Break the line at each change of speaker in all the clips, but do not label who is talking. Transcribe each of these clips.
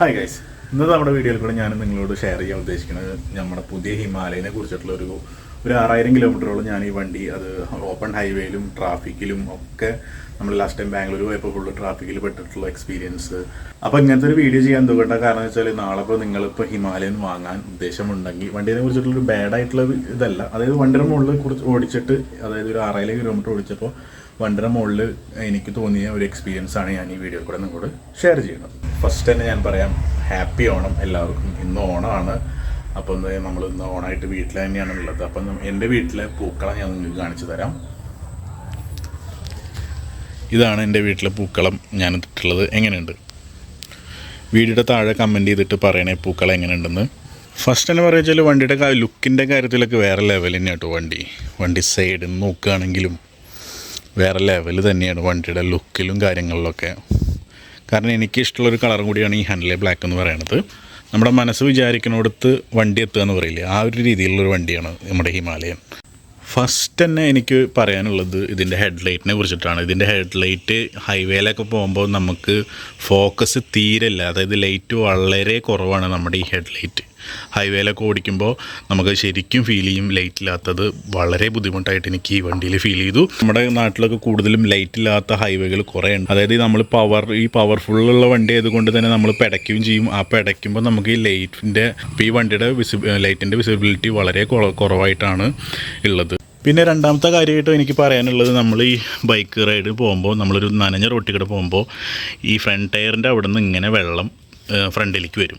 Hi guys, ഇന്നത്തെ നമ്മുടെ വീഡിയോയിൽ കൂടെ ഞാൻ നിങ്ങളോട് ഷെയർ ചെയ്യാൻ ഉദ്ദേശിക്കുന്നത് നമ്മുടെ പുതിയ ഹിമാലയനെ കുറിച്ചിട്ടുള്ള ഒരു 6000 കിലോമീറ്ററോളം ഞാൻ ഈ വണ്ടി അത് ഓപ്പൺ ഹൈവേയിലും ട്രാഫിക്കിലും ഒക്കെ നമ്മൾ ലാസ്റ്റ് ടൈം ബാംഗ്ലൂർ പോയപ്പോൾ ഫുള്ള് ട്രാഫിക്കിൽ പെട്ടിട്ടുള്ള എക്സ്പീരിയൻസ്. അപ്പോൾ ഇങ്ങനത്തെ ഒരു വീഡിയോ ചെയ്യാൻ എന്തുകൊണ്ടാണ് കാരണം എന്ന് വെച്ചാൽ നാളെ ഇപ്പോൾ നിങ്ങളിപ്പോൾ ഹിമാലയൻ വാങ്ങാൻ ഉദ്ദേശമുണ്ടെങ്കിൽ വണ്ടിയെ കുറിച്ചിട്ടുള്ളൊരു ബാഡായിട്ടുള്ള ഇതല്ല, അതായത് വണ്ടിയുടെ മുകളിൽ കുറിച്ച് ഓടിച്ചിട്ട് അതായത് ഒരു 6000 കിലോമീറ്റർ ഓടിച്ചപ്പോൾ വണ്ടിയുടെ മുകളിൽ എനിക്ക് തോന്നിയ ഒരു എക്സ്പീരിയൻസ് ആണ് ഞാൻ ഈ വീഡിയോയിൽ കൂടെ നിങ്ങളോട് ഷെയർ ചെയ്യുന്നത്. ഫസ്റ്റ് തന്നെ ഞാൻ പറയാം, ഹാപ്പി ഓണം എല്ലാവർക്കും. ഇന്ന് ഓണമാണ്. അപ്പോൾ നമ്മൾ ഇന്ന് ഓണമായിട്ട് വീട്ടിൽ തന്നെയാണ് ഉള്ളത്. അപ്പം എൻ്റെ വീട്ടിലെ പൂക്കളം ഞാൻ നിങ്ങൾക്ക് കാണിച്ചു തരാം. ഇതാണ് എൻ്റെ വീട്ടിലെ പൂക്കളം ഞാൻ ഇട്ടിട്ടുള്ളത്. എങ്ങനെയുണ്ട്? വീഡിയോയുടെ താഴെ കമൻറ്റ് ചെയ്തിട്ട് പറയണേ പൂക്കളം എങ്ങനെയുണ്ടെന്ന്. ഫസ്റ്റ് തന്നെ പറയുക വെച്ചാൽ വണ്ടിയുടെ ലുക്കിൻ്റെ കാര്യത്തിലൊക്കെ വേറെ ലെവൽ തന്നെയാണ് കേട്ടോ. വണ്ടി സൈഡിൽ നിന്ന് നോക്കുകയാണെങ്കിലും വേറെ ലെവൽ തന്നെയാണ് വണ്ടിയുടെ ലുക്കിലും കാര്യങ്ങളിലൊക്കെ. കാരണം എനിക്കിഷ്ടമുള്ളൊരു കളറും കൂടിയാണ് ഈ ഹാൻഡിലെ ബ്ലാക്ക് എന്ന് പറയുന്നത്. നമ്മുടെ മനസ്സ് വിചാരിക്കുന്നിടത്ത് വണ്ടി എത്തുക എന്ന് പറയില്ലേ, ആ ഒരു രീതിയിലുള്ളൊരു വണ്ടിയാണ് നമ്മുടെ ഹിമാലയൻ. ഫസ്റ്റ് തന്നെ എനിക്ക് പറയാനുള്ളത് ഇതിൻ്റെ ഹെഡ്ലൈറ്റിനെ കുറിച്ചിട്ടാണ്. ഇതിൻ്റെ ഹെഡ്ലൈറ്റ് ഹൈവേയിലൊക്കെ പോകുമ്പോൾ നമുക്ക് ഫോക്കസ് തീരില്ല, അതായത് ലൈറ്റ് വളരെ കുറവാണ് നമ്മുടെ ഈ ഹെഡ്ലൈറ്റ്. ഹൈവേയിലൊക്കെ ഓടിക്കുമ്പോൾ നമുക്ക് ശരിക്കും ഫീൽ ചെയ്യും ലൈറ്റ് ഇല്ലാത്തത്. വളരെ ബുദ്ധിമുട്ടായിട്ട് എനിക്ക് ഈ വണ്ടിയിൽ ഫീൽ ചെയ്തു. നമ്മുടെ നാട്ടിലൊക്കെ കൂടുതലും ലൈറ്റ് ഇല്ലാത്ത ഹൈവേകൾ കുറേ ഉണ്ട്. അതായത് നമ്മൾ പവർഫുള്ളുള്ള വണ്ടി ആയതുകൊണ്ട് തന്നെ നമ്മൾ പെടയ്ക്കുകയും ചെയ്യും. ആ പെടയ്ക്കുമ്പോൾ നമുക്ക് ഈ ലൈറ്റിൻ്റെ ഈ വണ്ടിയുടെ ലൈറ്റിൻ്റെ വിസിബിലിറ്റി വളരെ കുറവായിട്ടാണ് ഉള്ളത്. പിന്നെ രണ്ടാമത്തെ കാര്യമായിട്ട് എനിക്ക് പറയാനുള്ളത്, നമ്മൾ ഈ ബൈക്ക് റൈഡ് പോകുമ്പോൾ നമ്മളൊരു നനഞ്ഞ റോട്ടിൽ കൂടെ പോകുമ്പോൾ ഈ ഫ്രണ്ട് ടയറിൻ്റെ അവിടെ നിന്ന് ഇങ്ങനെ വെള്ളം ഫ്രണ്ടിലേക്ക് വരും.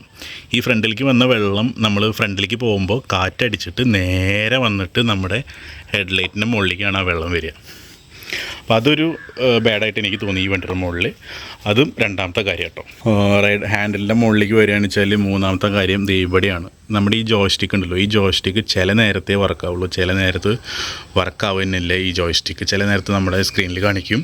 ഈ ഫ്രണ്ടിലേക്ക് വന്ന വെള്ളം നമ്മൾ ഫ്രണ്ടിലേക്ക് പോകുമ്പോൾ കാറ്റടിച്ചിട്ട് നേരെ വന്നിട്ട് നമ്മുടെ ഹെഡ്ലൈറ്റിൻ്റെ മുകളിലേക്കാണ് ആ വെള്ളം വരിക. അപ്പോൾ അതൊരു ബാഡായിട്ട് എനിക്ക് തോന്നി ഈ വണ്ടിയുടെ മുകളിൽ. അതും രണ്ടാമത്തെ കാര്യം കേട്ടോ. ഹാൻഡിലിൻ്റെ മുകളിലേക്ക് വരികയാണെന്ന് വെച്ചാൽ മൂന്നാമത്തെ കാര്യം ഇവിടെയാണ്. നമ്മുടെ ഈ ജോയ്സ്റ്റിക്ക് ഉണ്ടല്ലോ, ഈ ജോയ്സ്റ്റിക്ക് ചില നേരത്തെ വർക്കാവുള്ളൂ, ചില നേരത്ത് വർക്കാവുന്നില്ല. ഈ ജോയ്സ്റ്റിക്ക് ചില നേരത്ത് നമ്മുടെ സ്ക്രീനിൽ കാണിക്കും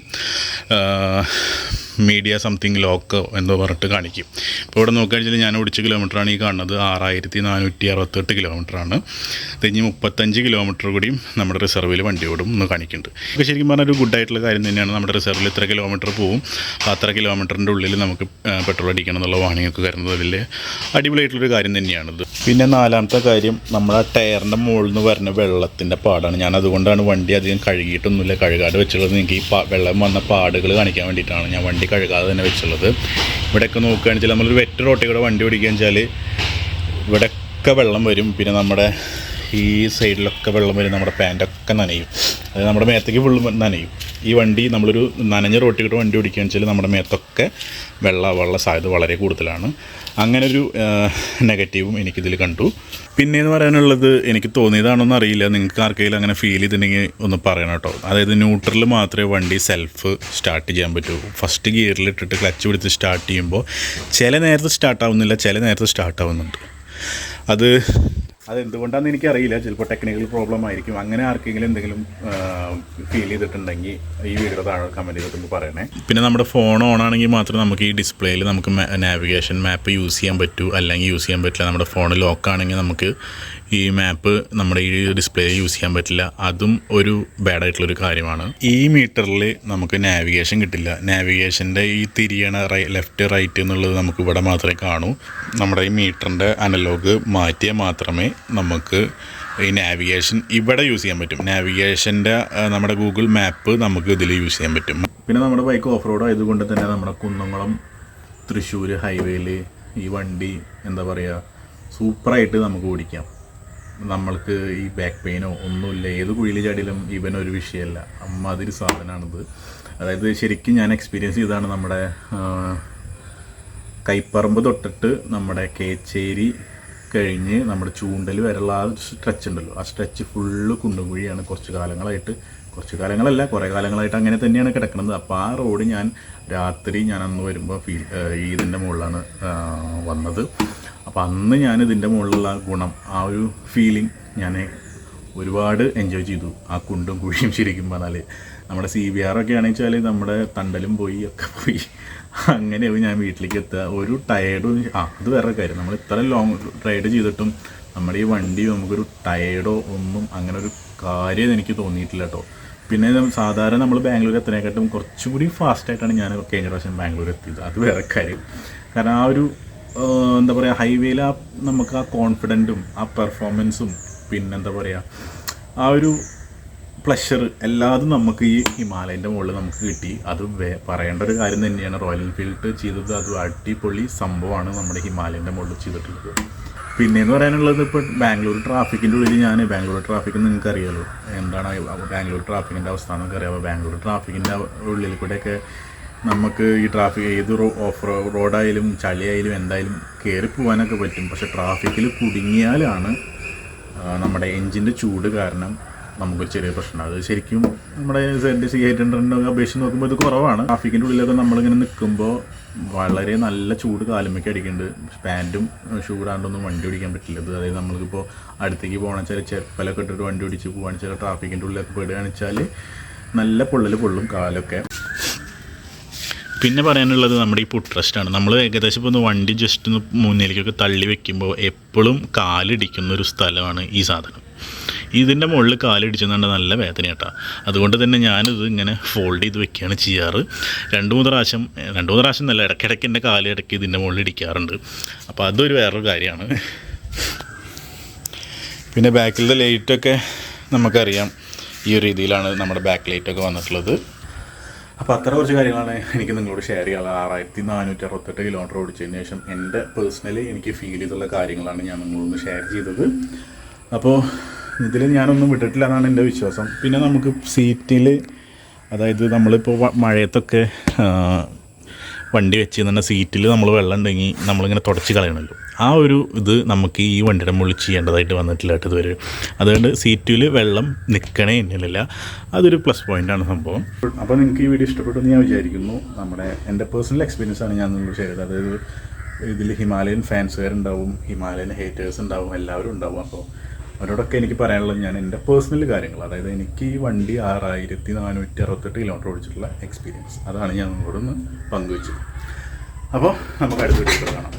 മീഡിയ സംതിങ് ലോക്ക് എന്ന് പറഞ്ഞിട്ട് കാണിക്കും. ഇപ്പോൾ ഇവിടെ നോക്കുകയാണെന്ന് വെച്ചാൽ ഞാൻ ഓടിച്ച കിലോമീറ്ററാണ് ഈ കാണുന്നത്. 6468 കിലോമീറ്ററാണ്. കഴിഞ്ഞ് 35 കിലോമീറ്റർ കൂടിയും നമ്മുടെ റിസർവിൽ വണ്ടി ഓടും എന്ന് കാണിക്കുന്നുണ്ട്. അപ്പോൾ ശരിക്കും പറഞ്ഞാൽ ഒരു ഗുഡായിട്ടുള്ള കാര്യം തന്നെയാണ്. നമ്മുടെ റിസർവിൽ ഇത്ര കിലോമീറ്റർ പോവും, അത്ര കിലോമീറ്ററിൻ്റെ ഉള്ളിൽ നമുക്ക് പെട്രോൾ അടിക്കണം എന്നുള്ള വാണിങ്ങൊക്കെ വരുന്നത് വലിയ അടിപൊളിയായിട്ടുള്ളൊരു കാര്യം തന്നെയാണിത്. പിന്നെ നാലാമത്തെ കാര്യം, നമ്മുടെ ആ ടയറിൻ്റെ മുകളിൽ നിന്ന് വരുന്ന വെള്ളത്തിൻ്റെ പാടാണ്. ഞാൻ അതുകൊണ്ടാണ് വണ്ടി അധികം കഴുകിയിട്ടൊന്നുമില്ല, കഴുകാതെ വെച്ചുള്ളത്. എനിക്ക് ഈ വെള്ളം വന്ന പാടുകൾ കാണിക്കാൻ വേണ്ടിയിട്ടാണ് ഞാൻ വണ്ടി കഴുകാതെ തന്നെ വെച്ചുള്ളത്. ഇവിടെയൊക്കെ നോക്കുകയാണെന്ന് വെച്ചാൽ നമ്മളൊരു വെറ്റ് റോട്ടിൽ കൂടെ വണ്ടി ഓടിക്കുകയെന്ന് വെച്ചാൽ ഇവിടെയൊക്കെ വെള്ളം വരും. പിന്നെ നമ്മുടെ ഈ സൈഡിലൊക്കെ വെള്ളം വരും, നമ്മുടെ പാൻറ്റൊക്കെ നനയും, അതായത് നമ്മുടെ മേത്തേക്ക് ഫുള്ള് നനയും. ഈ വണ്ടി നമ്മളൊരു നനഞ്ഞ റോട്ടിൽ കൂടെ വണ്ടി ഓടിക്കുകയെന്ന് വെച്ചാൽ നമ്മുടെ മേത്തൊക്കെ വെള്ള സാധ്യത വളരെ കൂടുതലാണ്. അങ്ങനൊരു നെഗറ്റീവും എനിക്കിതിൽ കണ്ടു. പിന്നെയെന്ന് പറയാനുള്ളത്, എനിക്ക് തോന്നിയതാണോന്ന് അറിയില്ല, നിങ്ങൾക്ക് ആർക്കെങ്കിലും അങ്ങനെ ഫീൽ ചെയ്തിട്ടുണ്ടെങ്കിൽ ഒന്ന് പറയണം കേട്ടോ. അതായത് ന്യൂട്രലിൽ മാത്രമേ വണ്ടി സെൽഫ് സ്റ്റാർട്ട് ചെയ്യാൻ പറ്റൂ. ഫസ്റ്റ് ഗിയറിലിട്ടിട്ട് ക്ലച്ച് പിടിച്ച് സ്റ്റാർട്ട് ചെയ്യുമ്പോൾ ചില നേരത്ത് സ്റ്റാർട്ടാവുന്നില്ല, ചില നേരത്ത് സ്റ്റാർട്ടാവുന്നുണ്ട്. അതെന്തുകൊണ്ടാണെന്ന് എനിക്കറിയില്ല, ചിലപ്പോൾ ടെക്നിക്കൽ പ്രോബ്ലം ആയിരിക്കും. അങ്ങനെ ആർക്കെങ്കിലും എന്തെങ്കിലും ഫീൽ ചെയ്തിട്ടുണ്ടെങ്കിൽ ഈ വീഡിയോ താഴെ കമൻറ്റ് ചെയ്തിട്ടൊന്ന് പറയണേ. പിന്നെ നമ്മുടെ ഫോൺ ഓൺ ആണെങ്കിൽ മാത്രമേ നമുക്ക് ഈ ഡിസ്പ്ലേയിൽ നമുക്ക് നാവിഗേഷൻ മാപ്പ് യൂസ് ചെയ്യാൻ പറ്റൂ, അല്ലെങ്കിൽ യൂസ് ചെയ്യാൻ പറ്റില്ല. നമ്മുടെ ഫോൺ ലോക്കാണെങ്കിൽ നമുക്ക് ഈ മാപ്പ് നമ്മുടെ ഈ ഡിസ്പ്ലേ യൂസ് ചെയ്യാൻ പറ്റില്ല. അതും ഒരു ബാഡായിട്ടുള്ളൊരു കാര്യമാണ്. ഈ മീറ്ററിൽ നമുക്ക് നാവിഗേഷൻ കിട്ടില്ല. നാവിഗേഷൻ്റെ ഈ തിരിയണ ലെഫ്റ്റ് റൈറ്റ് എന്നുള്ളത് നമുക്ക് ഇവിടെ മാത്രമേ കാണൂ. നമ്മുടെ ഈ മീറ്ററിൻ്റെ അനലോഗ് മാറ്റിയാൽ മാത്രമേ നമുക്ക് ഈ നാവിഗേഷൻ ഇവിടെ യൂസ് ചെയ്യാൻ പറ്റും. നാവിഗേഷൻ്റെ നമ്മുടെ ഗൂഗിൾ മാപ്പ് നമുക്ക് ഇതിൽ യൂസ് ചെയ്യാൻ പറ്റും. പിന്നെ നമ്മുടെ ബൈക്ക് ഓഫ് റോഡ് ആയതുകൊണ്ട് തന്നെ നമ്മുടെ കുന്നംകുളം തൃശ്ശൂർ ഹൈവേയിൽ ഈ വണ്ടി എന്താ പറയുക, സൂപ്പറായിട്ട് നമുക്ക് ഓടിക്കാം. നമ്മൾക്ക് ഈ ബാക്ക് പെയിനോ ഒന്നുമില്ല, ഏത് കുഴിയിൽ ചാടിയിലും ഇവനൊരു വിഷയമല്ല. അമ്മാതിരി സാധനമാണിത്. അതായത് ശരിക്കും ഞാൻ എക്സ്പീരിയൻസ് ചെയ്തതാണ്. നമ്മുടെ കൈപ്പറമ്പ് തൊട്ടിട്ട് നമ്മുടെ കേച്ചേരി കഴിഞ്ഞ് നമ്മുടെ ചൂണ്ടൽ വരെയുള്ള ആ സ്ട്രെച്ച് ഉണ്ടല്ലോ, ആ സ്ട്രെച്ച് ഫുള്ള് കുണ്ടും കുഴിയാണ്. കുറച്ച് കാലങ്ങളല്ല കുറേ കാലങ്ങളായിട്ട് അങ്ങനെ തന്നെയാണ് കിടക്കുന്നത്. അപ്പോൾ ആ റോഡ് ഞാൻ അന്ന് വരുമ്പോൾ ഇതിൻ്റെ മുകളിലാണ് വന്നത്. അപ്പോൾ അന്ന് ഞാൻ ഇതിൻ്റെ മുകളിലുള്ള ഗുണം, ആ ഒരു ഫീലിംഗ് ഞാൻ ഒരുപാട് എൻജോയ് ചെയ്തു. ആ കുണ്ടും കുഴിയും ശരിക്കും പറഞ്ഞാൽ നമ്മുടെ CBR ഒക്കെ ആണെന്ന് വെച്ചാൽ നമ്മുടെ തണ്ടലും പോയി ഒക്കെ പോയി. അങ്ങനെയാവും ഞാൻ വീട്ടിലേക്ക് എത്തുക. ഒരു ടയേർഡും അത് വേറെ കാര്യം, നമ്മൾ ഇത്ര ലോങ് റൈഡ് ചെയ്തിട്ടും നമ്മുടെ ഈ വണ്ടി നമുക്കൊരു ടയേർഡോ ഒന്നും അങ്ങനെ ഒരു കാര്യം എനിക്ക് തോന്നിയിട്ടില്ല കേട്ടോ. പിന്നെ സാധാരണ നമ്മൾ ബാംഗ്ലൂർ എത്തുന്നതിനെക്കാട്ടും കുറച്ചും കൂടി ഫാസ്റ്റായിട്ടാണ് ഞാൻ കഴിഞ്ഞ പ്രാവശ്യം ബാംഗ്ലൂർ എത്തിയത്. അത് വേറെ കാര്യം. കാരണം ആ ഒരു എന്താ പറയുക, ഹൈവേയിൽ നമുക്ക് ആ കോൺഫിഡൻറ്റും ആ പെർഫോമൻസും പിന്നെന്താ പറയുക ആ ഒരു പ്ലഷർ എല്ലാതും നമുക്ക് ഈ ഹിമാലയൻ്റെ മുകളിൽ നമുക്ക് കിട്ടി. അത് പറയേണ്ട ഒരു കാര്യം തന്നെയാണ്. റോയൽ എൻഫീൽഡ് ചെയ്തത് അത് അടിപൊളി സംഭവമാണ് നമ്മുടെ ഹിമാലയൻ്റെ മുകളിൽ ചെയ്തിട്ടുള്ളത്. പിന്നെയെന്ന് പറയാനുള്ളത്, ഇപ്പോൾ ബാംഗ്ലൂർ ട്രാഫിക്കിൻ്റെ ഉള്ളിൽ ബാംഗ്ലൂർ ട്രാഫിക്ക് നിങ്ങൾക്ക് അറിയാമല്ലോ എന്താണ് ബാംഗ്ലൂർ ട്രാഫിക്കിൻ്റെ അവസ്ഥ എന്നൊക്കെ അറിയാമോ. ബാംഗ്ലൂർ ട്രാഫിക്കിൻ്റെ ഉള്ളിൽ കൂടെയൊക്കെ നമുക്ക് ഈ ട്രാഫിക് ഏത് ഓഫ് റോഡായാലും ചളിയായാലും എന്തായാലും കയറി പോകാനൊക്കെ പറ്റും. പക്ഷേ ട്രാഫിക്കിൽ കുടുങ്ങിയാലാണ് നമ്മുടെ എൻജിൻ്റെ ചൂട് കാരണം നമുക്ക് ചെറിയ പ്രശ്നം. അത് ശരിക്കും നമ്മുടെ ZC800 അപേക്ഷിച്ച് നോക്കുമ്പോൾ ഇത് കുറവാണ്. ട്രാഫിക്കിൻ്റെ ഉള്ളിലൊക്കെ നമ്മളിങ്ങനെ നിൽക്കുമ്പോൾ വളരെ നല്ല ചൂട് കാലുമൊക്കെ അടിക്കുന്നുണ്ട്. പാൻറ്റും ചൂടാണ്ടൊന്നും വണ്ടി ഓടിക്കാൻ പറ്റില്ല. ഇത് അതായത് നമ്മൾക്കിപ്പോൾ അടുത്തേക്ക് പോകണം വെച്ചാൽ ചെപ്പലൊക്കെ ഇട്ടിട്ട് വണ്ടി ഓടിച്ച് പോകാന്ന് വെച്ചാൽ ട്രാഫിക്കിൻ്റെ ഉള്ളിലൊക്കെ പെടുകയാണെന്ന് വെച്ചാൽ നല്ല പൊള്ളും കാലൊക്കെ. പിന്നെ പറയാനുള്ളത് നമ്മുടെ ഈ പുട്ട് റെസ്റ്റാണ്. നമ്മൾ ഏകദേശം ഇപ്പോൾ ഒന്ന് വണ്ടി ജസ്റ്റ് ഒന്ന് മുന്നിലേക്കൊക്കെ തള്ളി വെക്കുമ്പോൾ എപ്പോഴും കാലിടിക്കുന്ന ഒരു സ്ഥലമാണ് ഈ സാധനം. ഇതിൻ്റെ മുകളിൽ കാലിടിച്ചെന്നുണ്ട് നല്ല വേദന കേട്ടോ. അതുകൊണ്ട് തന്നെ ഞാനിത് ഇങ്ങനെ ഫോൾഡ് ചെയ്ത് വെക്കുകയാണ് ചെയ്യാറ്. രണ്ട് മൂന്ന് പ്രാവശ്യം എന്നല്ല, ഇടയ്ക്കിടയ്ക്ക് എൻ്റെ കാലിടയ്ക്ക് ഇതിൻ്റെ മുകളിൽ ഇടിക്കാറുണ്ട്. അപ്പോൾ അതൊരു വേറൊരു കാര്യമാണ്. പിന്നെ ബാക്കിലത്തെ ലൈറ്റൊക്കെ നമുക്കറിയാം ഈ ഒരു രീതിയിലാണ് നമ്മുടെ ബാക്ക് ലൈറ്റൊക്കെ വന്നിട്ടുള്ളത്. അപ്പോൾ അത്ര കുറച്ച് കാര്യങ്ങളാണ് എനിക്ക് നിങ്ങളോട് ഷെയർ ചെയ്യാനുള്ളത്. 6468 കിലോമീറ്റർ ഓടിച്ചതിന് ശേഷം എൻ്റെ പേഴ്സണലി എനിക്ക് ഫീൽ ചെയ്തുള്ള കാര്യങ്ങളാണ് ഞാൻ നിങ്ങളൊന്ന് ഷെയർ ചെയ്തത്. അപ്പോൾ ഇതിൽ ഞാനൊന്നും വിട്ടിട്ടില്ല എന്നാണ് എൻ്റെ വിശ്വാസം. പിന്നെ നമുക്ക് സീറ്റിൽ, അതായത് നമ്മളിപ്പോൾ മഴയത്തൊക്കെ വണ്ടി വെച്ച് തന്നെ സീറ്റിൽ നമ്മൾ വെള്ളം ഉണ്ടെങ്കിൽ നമ്മളിങ്ങനെ തുടച്ച് കളയണമല്ലോ. ആ ഒരു ഇത് നമുക്ക് ഈ വണ്ടിയുടെ മുകളിൽ ചെയ്യേണ്ടതായിട്ട് വന്നിട്ടില്ല കേട്ടോ ഇതുവരെ. അതുകൊണ്ട് സീറ്റിൽ വെള്ളം നിൽക്കണേ എന്നില്ല. അതൊരു പ്ലസ് പോയിൻ്റാണ് സംഭവം. അപ്പോൾ നിങ്ങൾക്ക് ഈ വീഡിയോ ഇഷ്ടപ്പെട്ടെന്ന് ഞാൻ വിചാരിക്കുന്നു. എൻ്റെ പേഴ്സണൽ എക്സ്പീരിയൻസ് ആണ് ഞാൻ നിങ്ങളോട് ഷെയർ ചെയ്തത്. അതായത് ഇതിൽ ഹിമാലയൻ ഫാൻസുകാരുണ്ടാവും, ഹിമാലയൻ ഹേറ്റേഴ്സ് ഉണ്ടാവും, എല്ലാവരും ഉണ്ടാവും. അപ്പോൾ അവരോടൊക്കെ എനിക്ക് പറയാനുള്ളത് ഞാൻ എൻ്റെ പേഴ്സണൽ കാര്യങ്ങൾ, അതായത് എനിക്ക് ഈ വണ്ടി 6468 കിലോമീറ്റർ ഓടിച്ചിട്ടുള്ള എക്സ്പീരിയൻസ്, അതാണ് ഞാൻ നിങ്ങളോടൊന്ന് പങ്കുവെച്ചത്. അപ്പോൾ നമുക്ക് അടുത്ത വീഡിയോ കാണാം.